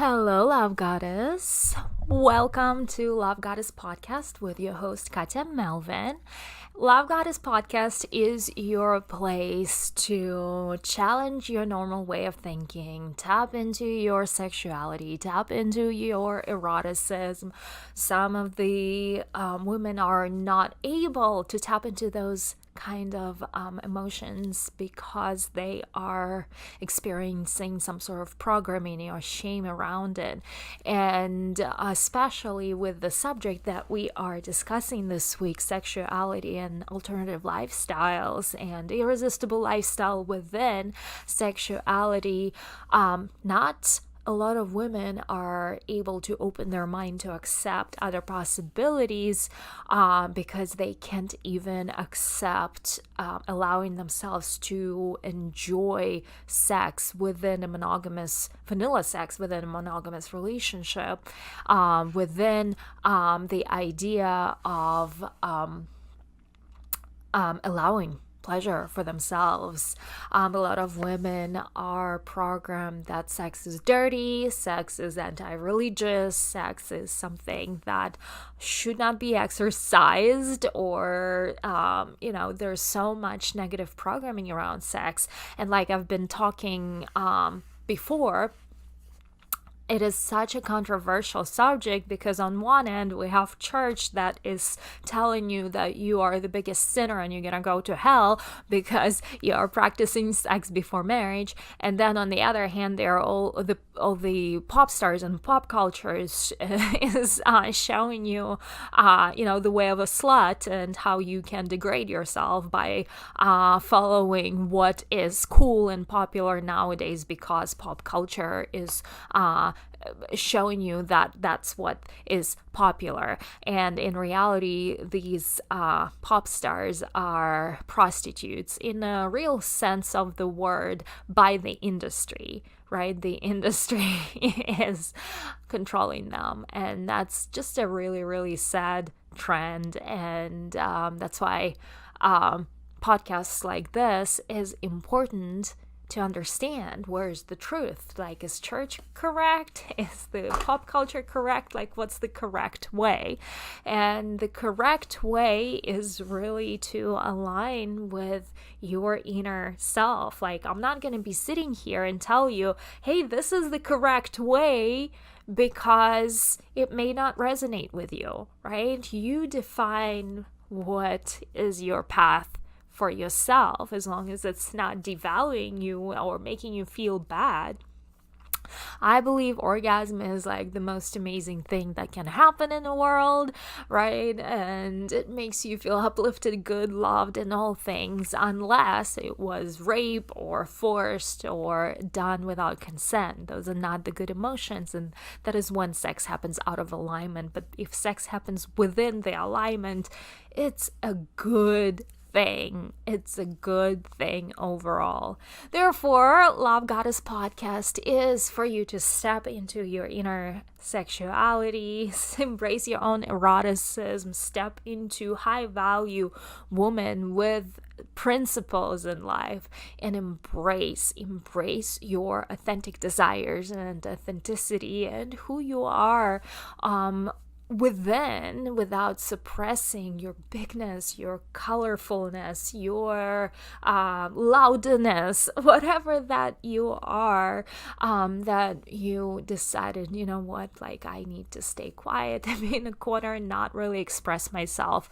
Hello, Love Goddess. Welcome to Love Goddess Podcast with your host, Katya Melvin. Love Goddess Podcast is your place to challenge your normal way of thinking, tap into your sexuality, tap into your eroticism. Some of the women are not able to tap into those kind of emotions because they are experiencing some sort of programming or shame around it. And especially with the subject that we are discussing this week, sexuality and alternative lifestyles and irresistible lifestyle within sexuality, not a lot of women are able to open their mind to accept other possibilities because they can't even accept allowing themselves to enjoy sex within a monogamous, vanilla sex within a monogamous relationship, within the idea of allowing pleasure for themselves. A lot of women are programmed that sex is dirty, sex is anti-religious, sex is something that should not be exercised, or there's so much negative programming around sex. And like I've been talking before, it is such a controversial subject because on one end we have church that is telling you that you are the biggest sinner and you're gonna go to hell because you are practicing sex before marriage, and then on the other hand there are all the pop stars and pop culture is showing you the way of a slut and how you can degrade yourself by following what is cool and popular nowadays because pop culture is showing you that that's what is popular. And in reality, these pop stars are prostitutes in a real sense of the word by the industry, right? The industry is controlling them, and that's just a really, really sad trend. And that's why podcasts like this is important to understand where's the truth. Like, is church correct? Is the pop culture correct? Like, what's the correct way? And the correct way is really to align with your inner self. Like, I'm not going to be sitting here and tell you, hey, this is the correct way, because it may not resonate with you, right? You define what is your path for yourself, as long as it's not devaluing you or making you feel bad. I believe orgasm is like the most amazing thing that can happen in the world, right? And it makes you feel uplifted, good, loved, and all things, unless it was rape or forced or done without consent. Those are not the good emotions, and that is when sex happens out of alignment. But if sex happens within the alignment, it's a good thing. It's a good thing overall. Therefore, Love Goddess Podcast is for you to step into your inner sexuality, embrace your own eroticism, step into high value woman with principles in life, and embrace your authentic desires and authenticity and who you are within, without suppressing your bigness, your colorfulness, your loudness, whatever that you are, that you decided, you know what, like, I need to stay quiet and be in a corner and not really express myself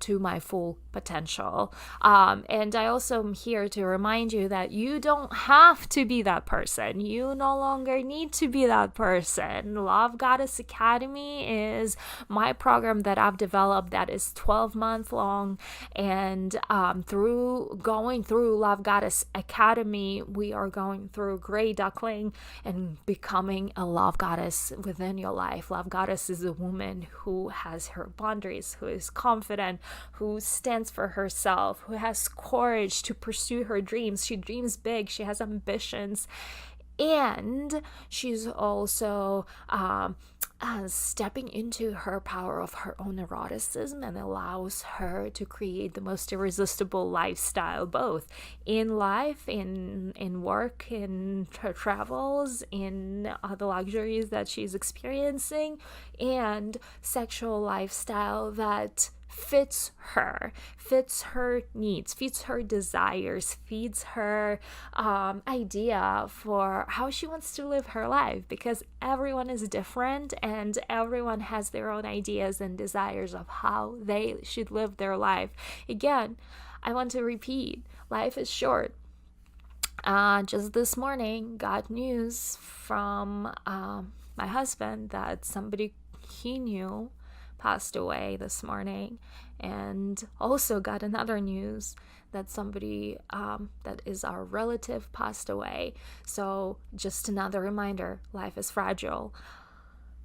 to my full potential. And I also am here to remind you that you don't have to be that person. You no longer need to be that person. Lovegodesss Academy is my program that I've developed that is 12-month long, and through going through Lovegodesss Academy, we are going through gray duckling and becoming a love goddess within your life. Love goddess is a woman who has her boundaries, who is confident, who stands for herself, who has courage to pursue her dreams. She dreams big, she has ambitions, And she's also stepping into her power of her own eroticism, and allows her to create the most irresistible lifestyle, both in life, in work, in her travels, in the luxuries that she's experiencing, and sexual lifestyle that fits her needs, fits her desires, feeds her idea for how she wants to live her life, because everyone is different and everyone has their own ideas and desires of how they should live their life. Again, I want to repeat, life is short. Just this morning, got news from my husband that somebody he knew passed away this morning, and also got another news that somebody that is our relative passed away. So just another reminder, life is fragile.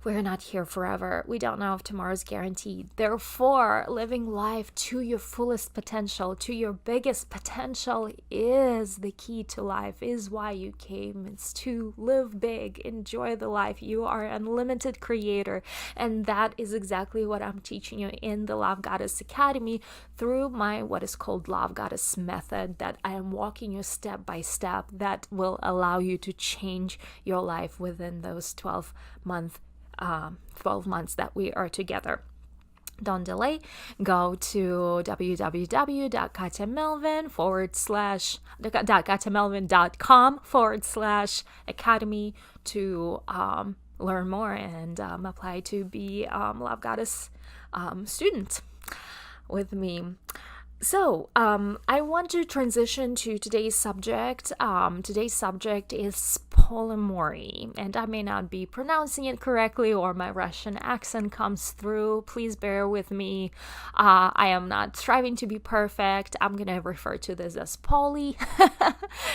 We're not here forever. We don't know if tomorrow's guaranteed. Therefore, living life to your fullest potential, to your biggest potential, is the key to life, is why you came. It's to live big, enjoy the life. You are an unlimited creator. And that is exactly what I'm teaching you in the Lovegodesss Academy through my what is called Lovegodesss method, that I am walking you step by step, that will allow you to change your life within those 12 months that we are together. Don't delay. Go to www.katyamelvin.com/academy to learn more and apply to be Lovegodesss student with me. So, I want to transition to today's subject. Today's subject is polyamory, and I may not be pronouncing it correctly, or my Russian accent comes through. Please bear with me. I am not striving to be perfect. I'm going to refer to this as poly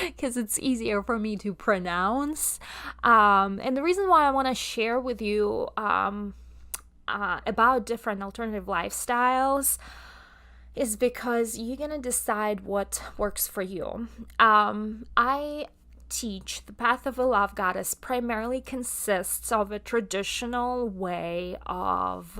because it's easier for me to pronounce. And the reason why I want to share with you about different alternative lifestyles is because you're going to decide what works for you. I teach the path of a love goddess primarily consists of a traditional way of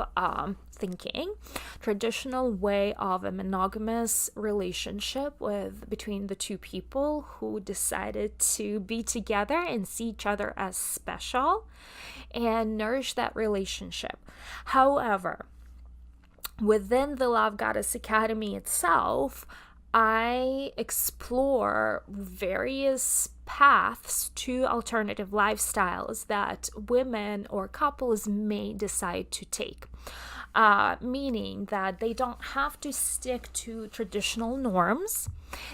thinking, traditional way of a monogamous relationship between the two people who decided to be together and see each other as special and nourish that relationship. However, within the Lovegodesss Academy itself, I explore various paths to alternative lifestyles that women or couples may decide to take. Meaning that they don't have to stick to traditional norms.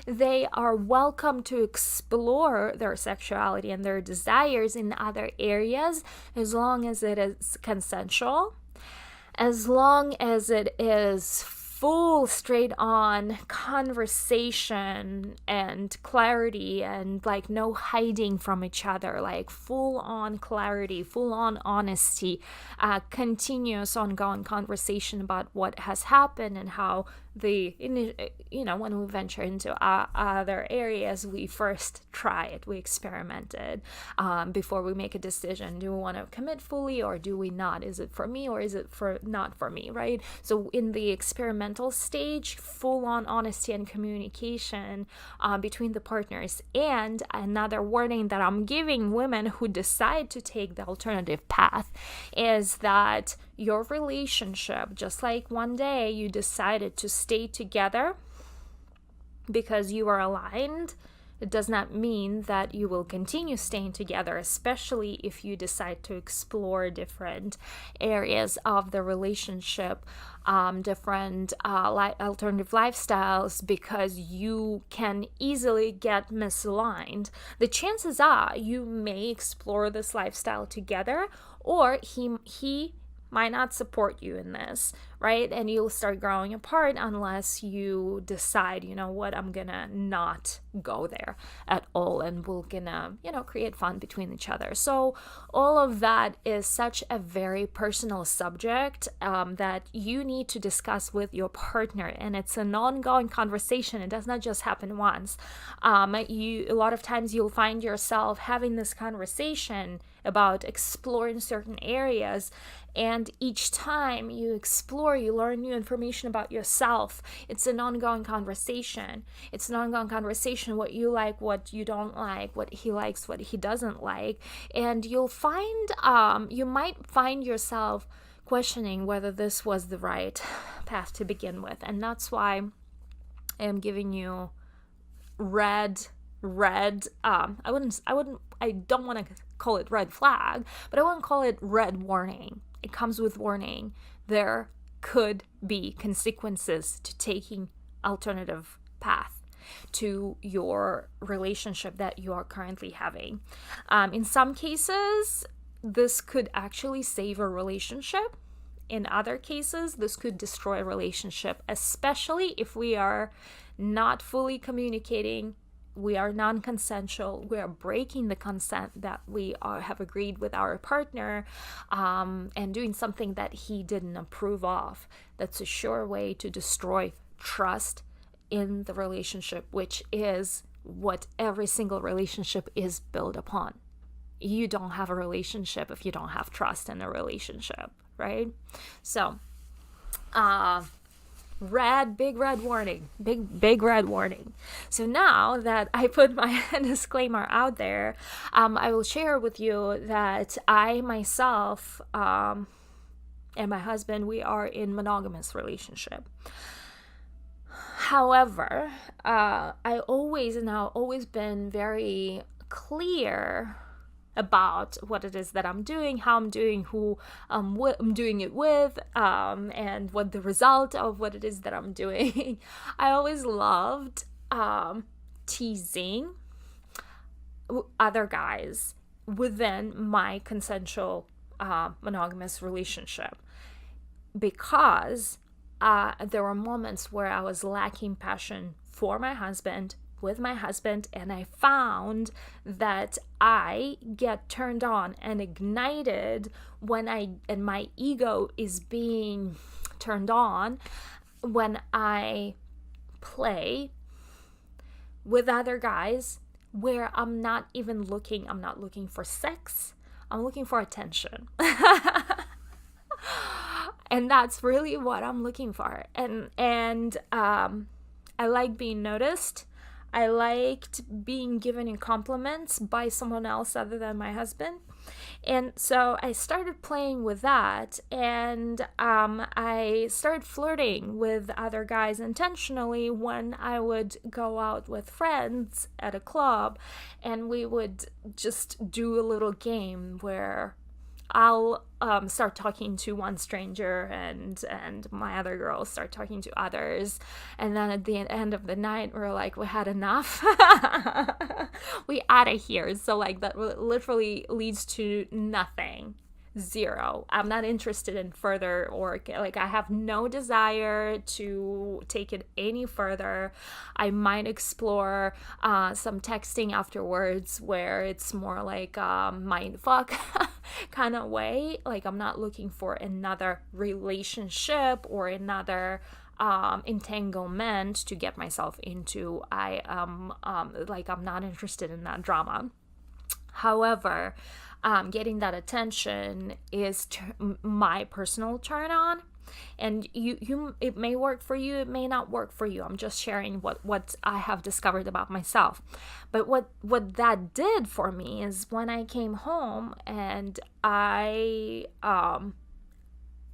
They are welcome to explore their sexuality and their desires in other areas, as long as it is consensual, as long as it is full straight on conversation and clarity, and like no hiding from each other, like full on clarity, full on honesty, continuous ongoing conversation about what has happened and how when we venture into other areas, we first try it, we experiment it before we make a decision. Do we want to commit fully or do we not? Is it for me or is it not for me, right? So in the experimental stage, full on honesty and communication between the partners. And another warning that I'm giving women who decide to take the alternative path is that your relationship, just like one day you decided to stay together because you are aligned, it does not mean that you will continue staying together, especially if you decide to explore different areas of the relationship, different alternative lifestyles, because you can easily get misaligned. The chances are you may explore this lifestyle together, or he might not support you in this, right? And you'll start growing apart unless you decide, you know what, I'm gonna not go there at all, and we're gonna, create fun between each other. So all of that is such a very personal subject that you need to discuss with your partner, and it's an ongoing conversation. It does not just happen once. A lot of times you'll find yourself having this conversation about exploring certain areas, and each time you explore, you learn new information about yourself. It's an ongoing conversation. It's an ongoing conversation, what you like, what you don't like, what he likes, what he doesn't like. And you'll find, you might find yourself questioning whether this was the right path to begin with. And that's why I am giving you red, I don't want to call it red flag, but I wouldn't call it red warning. It comes with warning. There could be consequences to taking alternative path to your relationship that you are currently having. In some cases, this could actually save a relationship. In other cases, this could destroy a relationship, especially if we are not fully communicating, we are non-consensual, we are breaking the consent that we have agreed with our partner, and doing something that he didn't approve of. That's a sure way to destroy trust in the relationship, which is what every single relationship is built upon. You don't have a relationship if you don't have trust in a relationship, right? So, big red warning. So now that I put my disclaimer out there, I will share with you that I myself and my husband, we are in monogamous relationship. However, I've always been very clear about what it is that I'm doing, how I'm doing, who I'm doing it with, and what the result of what it is that I'm doing. I always loved teasing other guys within my consensual monogamous relationship, because there were moments where I was lacking passion for my husband, with my husband, and I found that I get turned on and ignited and my ego is being turned on when I play with other guys where I'm not looking for sex, I'm looking for attention. And that's really what I'm looking for. And I like being noticed. I liked being given compliments by someone else other than my husband. And so I started playing with that, and I started flirting with other guys intentionally when I would go out with friends at a club, and we would just do a little game where I'll start talking to one stranger, and my other girls start talking to others, and then at the end of the night we're like, we had enough. We out of here. So like that literally leads to nothing. Zero. I'm not interested in further, or like I have no desire to take it any further. I might explore some texting afterwards where it's more like mind fuck kind of way. Like I'm not looking for another relationship or another entanglement to get myself into. I'm not interested in that drama. However, getting that attention is my personal turn on, and you it may work for you, it may not work for you. I'm just sharing what I have discovered about myself. But what that did for me is when I came home, and I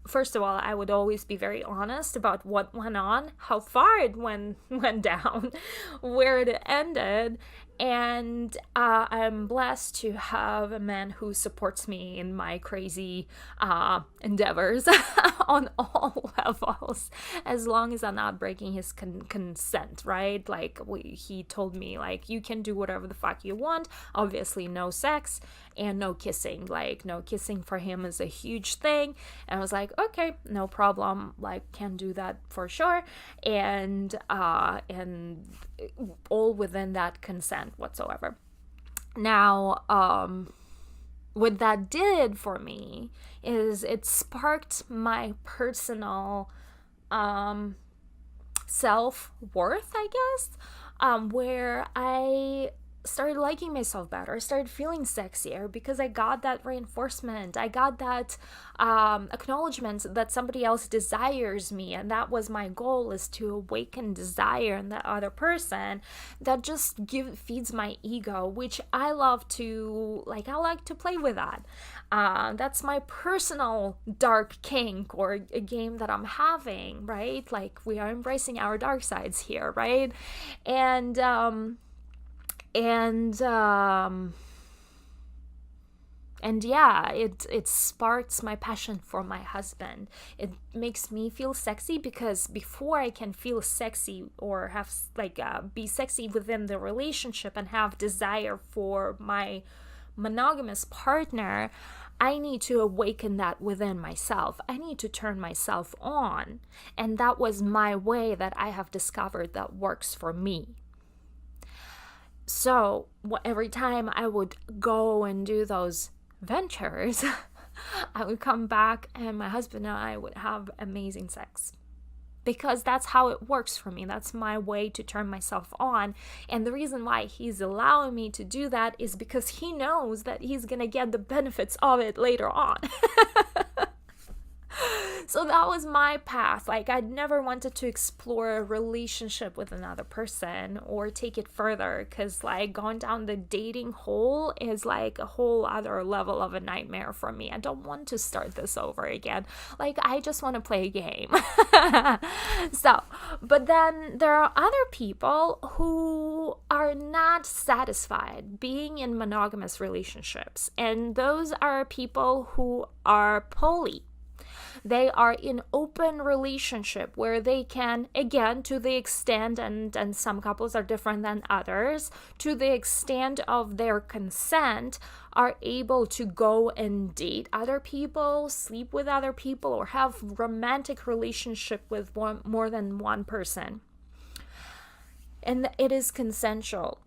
first of all, I would always be very honest about what went on, how far it went down, where it ended. And I'm blessed to have a man who supports me in my crazy endeavors on all levels, as long as I'm not breaking his consent, right? Like, he told me, like, you can do whatever the fuck you want. Obviously, no sex and no kissing. Like, no kissing for him is a huge thing. And I was like, okay, no problem. Like, can do that for sure. And all within that consent whatsoever. Now, what that did for me is it sparked my personal self-worth, I guess, where I started liking myself better. I started feeling sexier because I got that reinforcement. I got that acknowledgement that somebody else desires me, and that was my goal, is to awaken desire in that other person. That just feeds my ego, which I love to, like, I like to play with that. That's my personal dark kink, or a game that I'm having, right? Like, we are embracing our dark sides here, right? And yeah, it sparks my passion for my husband. It makes me feel sexy, because before I can feel sexy or have be sexy within the relationship and have desire for my monogamous partner, I need to awaken that within myself. I need to turn myself on. And that was my way that I have discovered that works for me. So every time I would go and do those ventures, I would come back and my husband and I would have amazing sex. Because that's how it works for me. That's my way to turn myself on. And the reason why he's allowing me to do that is because he knows that he's going to get the benefits of it later on. So that was my path. Like, I'd never wanted to explore a relationship with another person or take it further, because, like, going down the dating hole is like a whole other level of a nightmare for me. I don't want to start this over again. Like, I just want to play a game. So, but then there are other people who are not satisfied being in monogamous relationships, and those are people who are poly. They are in open relationship where they can, again, to the extent, and some couples are different than others, to the extent of their consent, are able to go and date other people, sleep with other people, or have romantic relationship with more than one person. And it is consensual.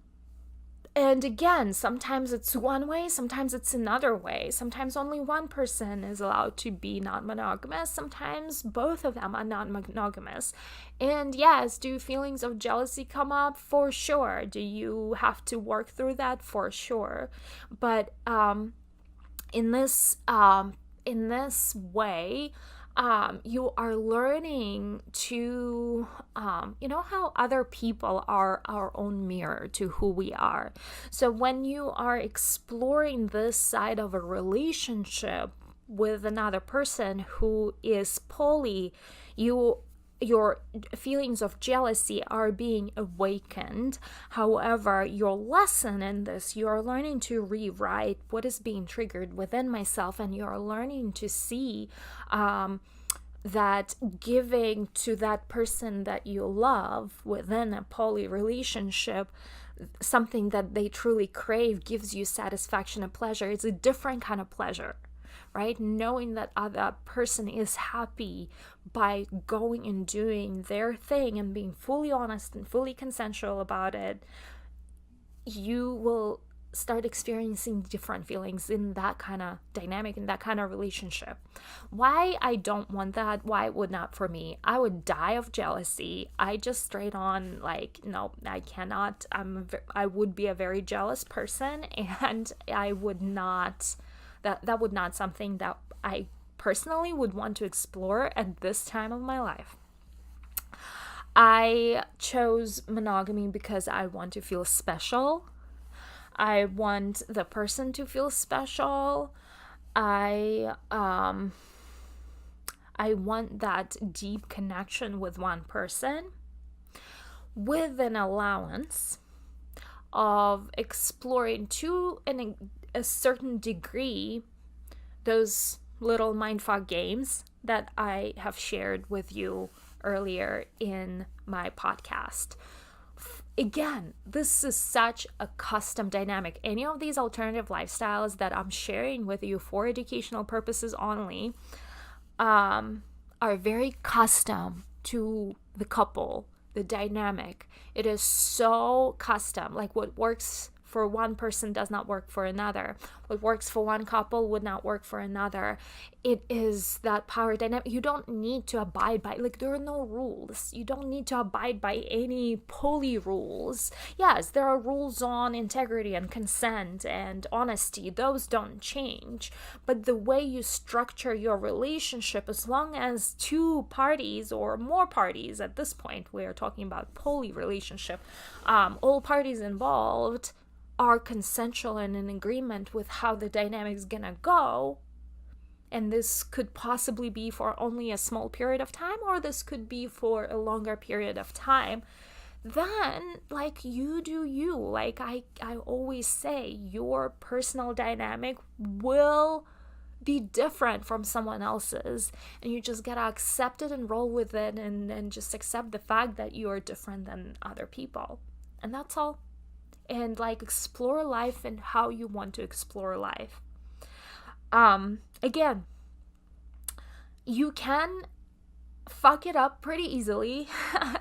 And again, sometimes it's one way, sometimes it's another way. Sometimes only one person is allowed to be non-monogamous. Sometimes both of them are non-monogamous. And yes, do feelings of jealousy come up? For sure. Do you have to work through that? For sure. But in this way, you are learning to, you know how other people are our own mirror to who we are. So when you are exploring this side of a relationship with another person who is poly, your feelings of jealousy are being awakened. However, your lesson in this, you're learning to rewrite what is being triggered within myself, and you're learning to see that giving to that person that you love within a poly relationship, something that they truly crave, gives you satisfaction and pleasure. It's a different kind of pleasure, right? Knowing that other person is happy by going and doing their thing and being fully honest and fully consensual about it, you will start experiencing different feelings in that kind of dynamic, in that kind of relationship. Why I don't want that, why it would not for me, I would die of jealousy. I just straight on, like, no, I cannot. I would be a very jealous person, and I would not, that would not something that I personally would want to explore at this time of my life. I chose monogamy because I want to feel special. I want the person to feel special. I want that deep connection with one person, with an allowance of exploring to a certain degree those little mindfuck games that I have shared with you earlier in my podcast. Again, this is such a custom dynamic. Any of these alternative lifestyles that I'm sharing with you for educational purposes only are very custom to the couple, the dynamic. It is so custom. Like what works for one person does not work for another. What works for one couple would not work for another. It is that power dynamic. You don't need to abide by, like, there are no rules. You don't need to abide by any poly rules. Yes, there are rules on integrity and consent and honesty. Those don't change. But the way you structure your relationship, as long as two parties or more parties, at this point, we're talking about poly relationship, all parties involved are consensual and in agreement with how the dynamic is gonna go, and this could possibly be for only a small period of time, or this could be for a longer period of time, then like you do you. Like I always say, your personal dynamic will be different from someone else's, and you just gotta accept it and roll with it, and just accept the fact that you are different than other people, and that's all. And like explore life and how you want to explore life. Again, you can fuck it up pretty easily.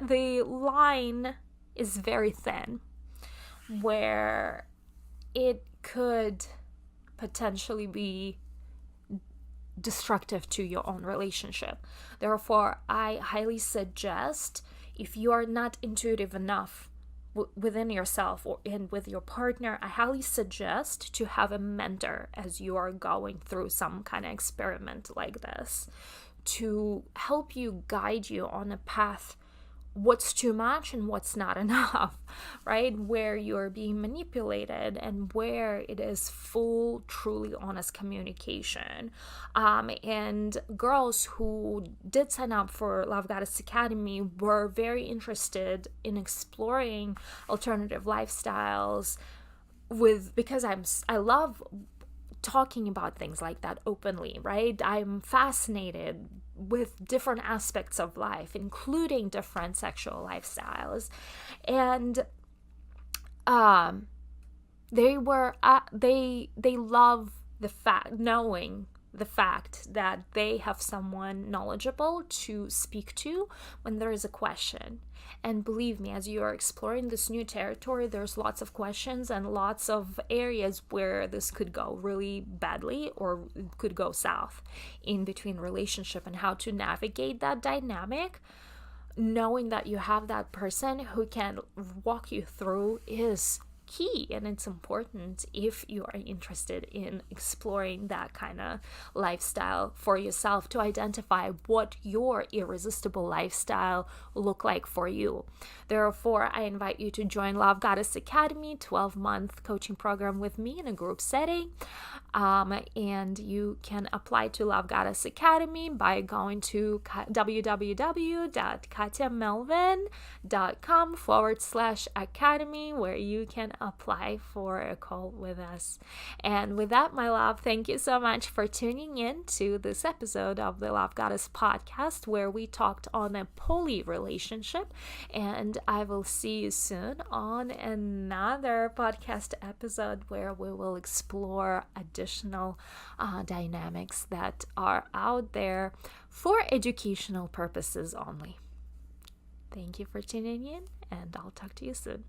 The line is very thin where it could potentially be destructive to your own relationship. Therefore, I highly suggest, if you are not intuitive enough within yourself or with your partner, I highly suggest to have a mentor as you are going through some kind of experiment like this, to help you guide you on a path, what's too much and what's not enough, right? Where you're being manipulated and where it is full, truly honest communication. And girls who did sign up for Lovegodesss Academy were very interested in exploring alternative lifestyles because I love talking about things like that openly, right? I'm fascinated with different aspects of life, including different sexual lifestyles, and they love knowing the fact that they have someone knowledgeable to speak to when there is a question. And believe me, as you are exploring this new territory, there's lots of questions and lots of areas where this could go really badly or it could go south in between relationship, and how to navigate that dynamic. Knowing that you have that person who can walk you through is key, and it's important if you are interested in exploring that kind of lifestyle for yourself, to identify what your irresistible lifestyle look like for you. Therefore, I invite you to join Lovegodesss Academy 12-month coaching program with me in a group setting, and you can apply to Lovegodesss Academy by going to www.katyamelvin.com/academy, where you can apply for a call with us. And with that, my love, thank you so much for tuning in to this episode of the Lovegodesss podcast, where we talked on a poly relationship. And I will see you soon on another podcast episode where we will explore additional dynamics that are out there for educational purposes only. Thank you for tuning in, and I'll talk to you soon.